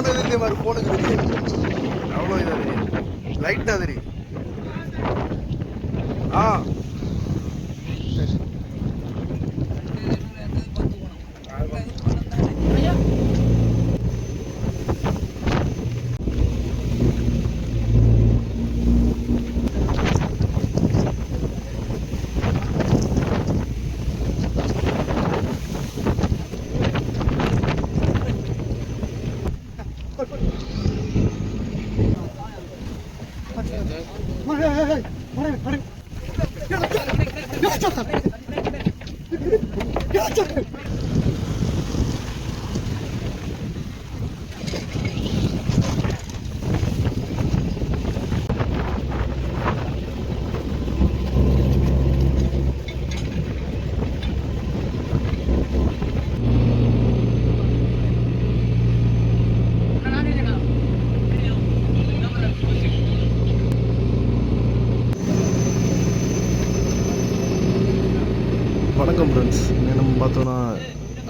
இதே மாதிரி போனுக்கு இருக்கு. அவ்வளோ இதாது லைட் மாதிரி. வணக்கம் ஃப்ரெண்ட்ஸ். நம்ம பார்த்தோன்னா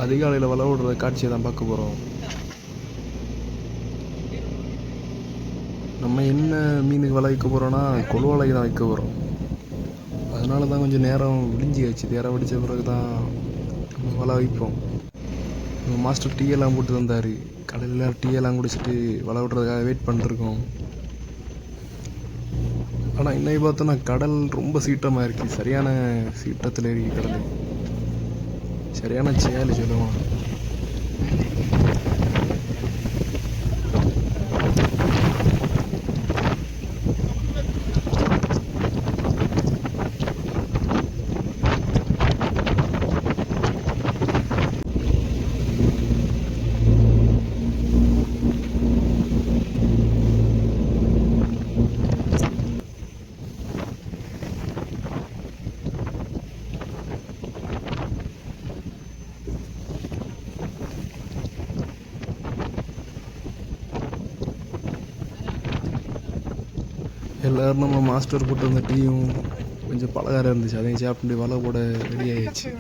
அதிகாலையில் வலை விடுற காட்சியை தான் பார்க்க போகிறோம். நம்ம என்ன மீனுக்கு வலை வைக்க போகிறோன்னா கொள்வலைக்கு தான் வைக்க போகிறோம். அதனால தான் கொஞ்சம் நேரம் விடிஞ்சியாச்சு. நேரம் விடித்த பிறகு தான் நம்ம வலை வைப்போம். மாஸ்டர் டீயெல்லாம் போட்டு தந்தார். கடையில் டீயெல்லாம் குடிச்சிட்டு வலை விடுறதுக்காக வெயிட் பண்ணிருக்கோம். ஆனால் இன்னைக்கு பார்த்தோன்னா கடல் ரொம்ப சீற்றமாக இருக்குது. சரியான சீற்றத்தில் இருக்கு கடல். சரியான சேலு சொல்லுவோம். எல்லோரும் நம்ம மாஸ்டர் போட்டு வந்த டீயும் கொஞ்சம் பலகாரம் இருந்துச்சு. அதையும் சாப்பிட்டு வலை போட ரெடி ஆகிடுச்சு.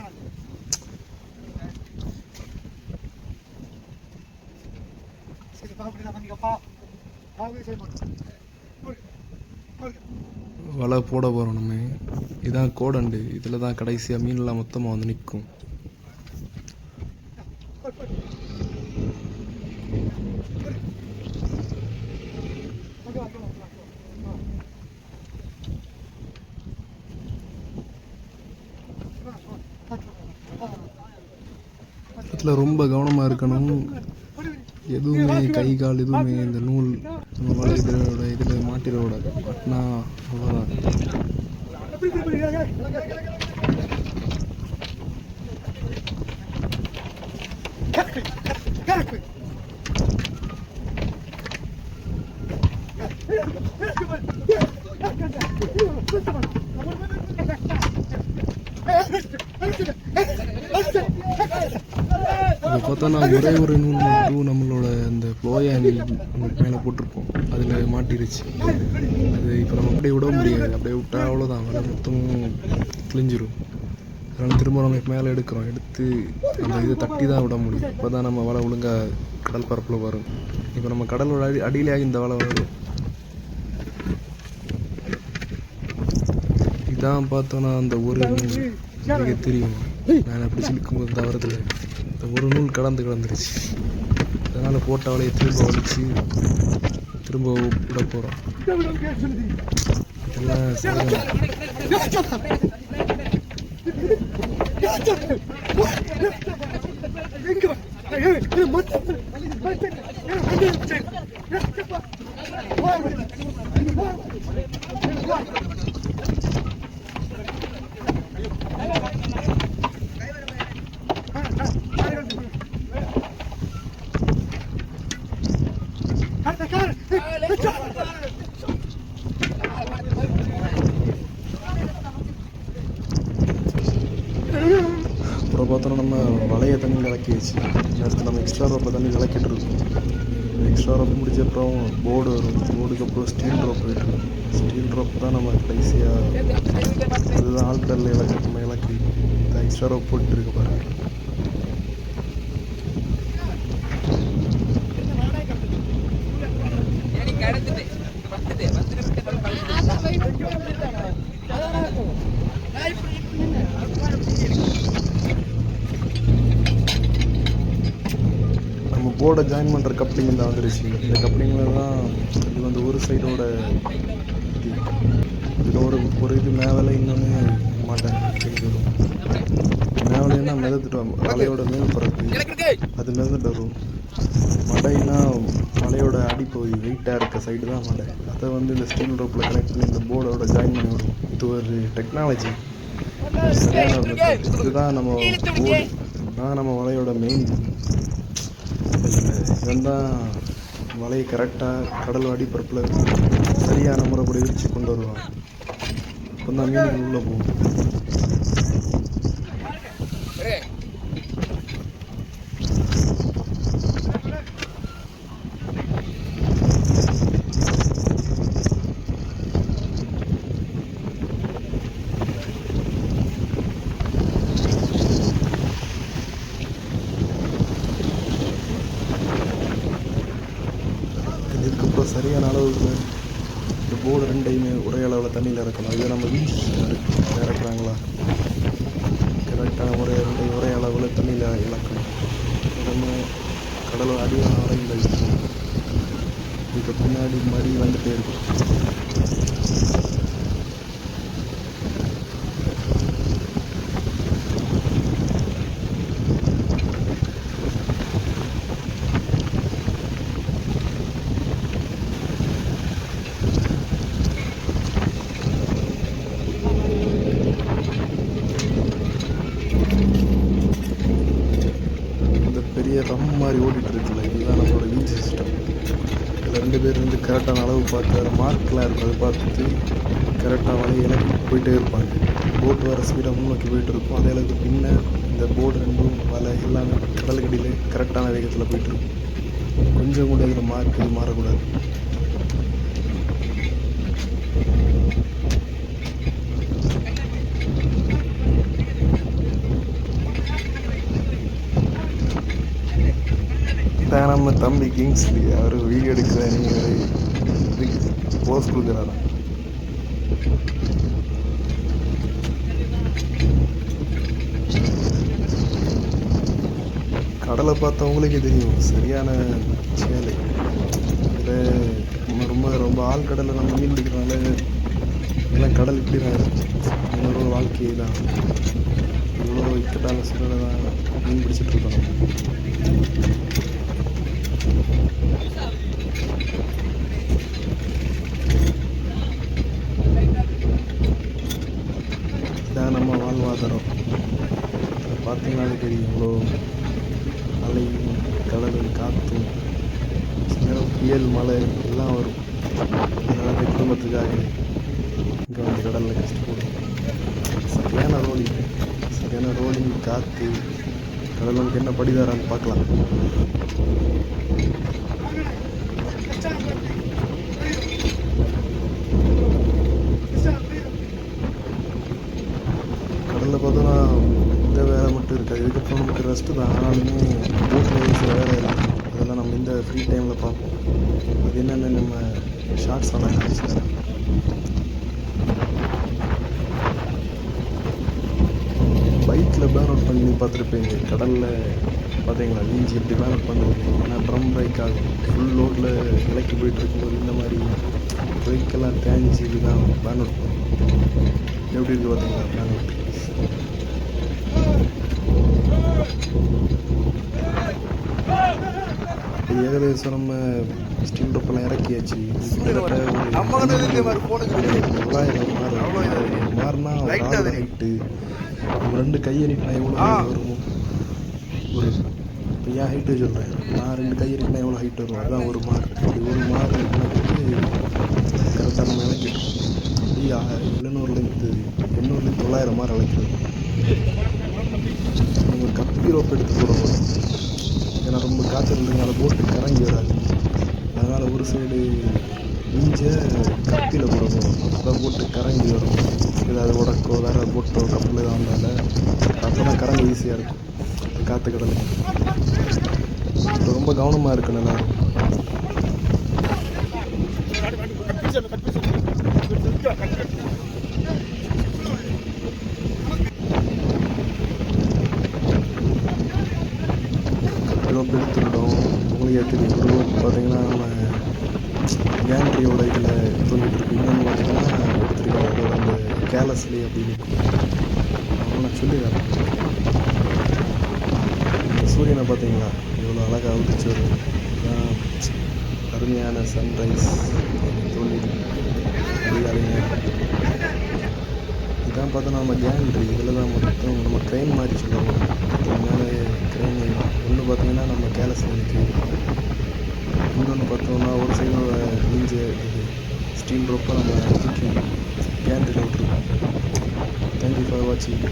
வலை போட போகிறோம் நம்ம. இதுதான் கோடண்டு. இதில் தான் கடைசியாக மீன்லாம் மொத்தமாக வந்து நிற்கும். இதில் ரொம்ப கவனமாக இருக்கணும். எதுவுமே கை கால் எதுவுமே இந்த நூல் வலை இதில் மாட்டிடக்கூடாது. மாட்டினா அவ்வளோதான். இப்போ பார்த்தோன்னா ஒரே ஒரு நூல் மட்டும் நம்மளோட அந்த ப்ளோயானி மேலே போட்டிருப்போம். அதில் மாட்டிருச்சு. அது இப்போ நம்ம அப்படியே விட முடியாது. அப்படியே விட்டால் அவ்வளோதான், வலை மொத்தமும் கிழிஞ்சிரும். அதனால் திரும்ப நம்ம மேலே எடுக்கிறோம். எடுத்து அந்த இதை தட்டி தான் விட முடியும். இப்போ தான் நம்ம வலை ஒழுங்காக கடல் பரப்பில் வரும். இப்போ நம்ம கடலோட அடியிலேயே இந்த வலை வரும். இதான் பார்த்தோன்னா அந்த ஒரு நூல் எனக்கு தெரியும். நான் அப்படி சிலுக்கும்போது தவறதில்லை இந்த ஒரு நூல் கடந்துருச்சு. அதனால் போட்ட வலையை திரும்ப வலிச்சு திரும்ப விட போகிறோம். அப்புறம் பார்த்தோன்னா நம்ம வலையை தண்ணி விளக்கி வச்சு நேரத்தில் நம்ம எக்ஸ்ட்ரா ரோப்பை தண்ணி விளக்கிட்டு இருக்கோம். எக்ஸ்ட்ரா ரோப் முடிச்ச அப்புறம் போர்டு வரும். போர்டுக்கு அப்புறம் ஸ்டீல் ரோப் இருக்கும். ஸ்டீல் ரோப் தான் நம்ம கடைசியாக அதுதான் ஆழ்கடலில் நம்ம இலக்கு. எக்ஸ்ட்ரா ரோப் போட்டு இருக்க பாருங்க. போர்டை ஜாயின் பண்ணுற கப்ளிங் தான் வந்துருச்சு. இந்த கப்ளிங்கில் தான் இது வந்து ஒரு சைடோட இது இதில் ஒரு இது மேலே இன்னொன்று மாட்டேன் வரும். மேலேன்னா மிதத்துட்டு மலையோட மேல் பரப்பு அது மிதந்துட்டு வரும். மடைனா மலையோட அடிப்பகுதி வெயிட்டாக இருக்க சைடு தான் மடை. அதை வந்து இந்த ஸ்டீல் ரோப்பில் கனெக்ட் பண்ணி இந்த போர்டோட ஜாயின் பண்ணி விடும். இது ஒரு டெக்னாலஜி, சரியான மெத்தட். இதுதான் நம்ம போர்டு, இதுதான் நம்ம மலையோட மெயின். இதன் தான் மலையை கரெக்டாக கடல் அடிப்பரப்பில் சரியான முறைப்படி விரிச்சு கொண்டு வருவாங்க. இப்போ தான் மீன் உள்ளே போகும். இதுக்கப்புறம் சரியான அளவுக்கு இந்த போர்டு ரெண்டையுமே ஒரே அளவில் தண்ணியில் இறக்கணும். இதை நம்ம இறக்குறாங்களா கரெக்டான ஒரே அளவில் தண்ணியில் இழக்கணும். நம்ம கடலோட அடியான அறையில் வைக்கணும். இதுக்கு பின்னாடி மடி வந்துகிட்டே இருக்கும். பெரிய ரம் மாதிரி ஓடிட்டு இருக்குல்ல, இதுதான் நம்மளோட வீல் சிஸ்டம். இதில் 2 பேர் வந்து கரெக்டான அளவு பார்த்து அதை மார்க்கெலாம் இருக்கும், அதை பார்த்துட்டு கரெக்டாக வலையை இலக்கி போயிட்டே இருப்பாங்க. போட்டு வர ஸ்பீடாக முன்னோக்கி போயிட்டு இருக்கும். அதே அளவுக்கு பின்ன இந்த போர்டு ரெண்டும் வலை எல்லாமே கடலுக்கடியில் கரெக்டான வேகத்தில் போயிட்டுருக்கும். கொஞ்சம் கூட இதில் மார்க் மாறக்கூடாது. நம்ம தம்பி கிங்ஸ்லி அவர் வீடியோ எடுக்கிற இதுக்கு போஸ் கொடுக்குறாராம். கடலை பார்த்தவங்களுக்கே தெரியும், சரியான சேலை. இதில் ரொம்ப ரொம்ப ஆழ்கடலில் நம்ம மீன் பிடிக்கிறனால எல்லாம் கடல் இப்படி தான் இருக்கும். இன்னொரு வாழ்க்கையை தான் இவ்வளோ இக்கட்டான சூழலை தான் மீன் பிடிச்சிட்ருக்கோம். இதான் நம்ம வாழ்வாதாரம். பார்த்தீங்கன்னாலே தெரியும், இவ்வளோ அலையும் கடலும் காற்றும் புயல் மழை எல்லாம் வரும். அதனால் அந்த குடும்பத்துக்காக இங்கே வந்து கடலில் கஷ்டப்படும். சரியான ரோலிங் காற்று கடல் நமக்கு என்ன படிதாரான்னு பார்க்கலாம். கடலில் பார்த்தோன்னா இந்த வேலை மட்டும் இருக்காது, இதுக்கப்புறம் நமக்கு ரெஸ்ட்டு தான். ஆனாலுமே போட்டில் சில வேலை இருக்கும், அதெல்லாம் நம்ம இந்த ஃப்ரீ டைமில் பார்ப்போம். அது என்னென்ன நம்ம ஷார்ட்ஸ் ஆனால் காமிச்சு பைக்கில் பேன் அவுட் பண்ணி பார்த்துருப்பீங்க. கடலில் பார்த்தீங்களா நீஞ்சி எப்படி பேன் அவுட் பண்ணுறது? ஏன்னா ட்ரம் பைக் ஆகும், ஃபுல் லோடில் இலக்கி போயிட்டு இருக்கும்போது இந்த மாதிரி பைக்கெல்லாம் தேஞ்சி இதுதான் பேன் அவுட் பண்ணும். எப்படி இருக்குது பார்த்தீங்களா பேன் அவுட்? ஏகதேசம் நம்ம ஸ்டீல் ரோப்பெல்லாம் இறக்கியாச்சு. மாறினா ஹைட்டு நம்ம 2 கையெறினா எவ்வளோ வருமோ ஒரு இப்போ என் ஹைட்டு சொல்கிறேன், நான் 2 கையெறினா எவ்வளோ ஹைட் வரும், அதுதான் ஒரு மாறு. அப்படி ஒரு மாறு கரெக்டாக நம்ம இறக்கிட்டோம். அப்படி 700லேருந்து 900 மாறு இறக்கிறது. நம்ம கப்பி ரோப் எடுத்து போடணும். ஏன்னா ரொம்ப காய்ச்சல் இருந்ததுனால போட்டு கரங்கி வராது. அதனால் ஒரு சைடு இஞ்ச கப்பியில் போடணும், அதை போட்டு கரங்கி வரும். ஏதாவது உடக்கோ வேறு போட்டோ கப்பில் தான் வந்தால அப்போ தான் கரங்கி ஈஸியாக இருக்கும். காற்று கடல் ரொம்ப கவனமாக இருக்கணும் எல்லாரும். ரோப் எடுத்துக்கிட்டோம். உங்களுக்கே தெரியும். ஒரு ரோப் பார்த்தீங்கன்னா நம்ம கேண்ட்ரியோட இதில் தொங்கிட்டு இருக்கு. இன்னொன்று பார்த்தீங்கன்னா எடுத்துருக்காங்க அதோட அந்த கேலஸ்லேயே அப்படி நிற்கும். நான் சொல்லிடுறேன். இந்த சூரியனை பார்த்தீங்களா எவ்வளோ அழகாக உதிச்சு வருது. இதுதான் அருமையான சன்ரைஸ் தொழில் அதிகாலைங்க. இதான் பார்த்தா நம்ம கேண்ட்ரி இதில் தான் மொத்தம் நம்ம க்ரெயின் மாதிரி சொல்லுவோம். இதுக்கு மேலே க்ரெயின் ஒன்று பார்த்தீங்கன்னா நம்ம கேலஸில் நிற்கிது. இன்னொன்று பார்த்தோம்னா ஒரு சைடோட நீஞ்ச இது ஸ்டீல் ரோப்பை நம்ம தூக்கி கேண்ட்ரியில் விட்டுருக்கோம். தேங்க்யூ ஃபார் வாட்சிங்.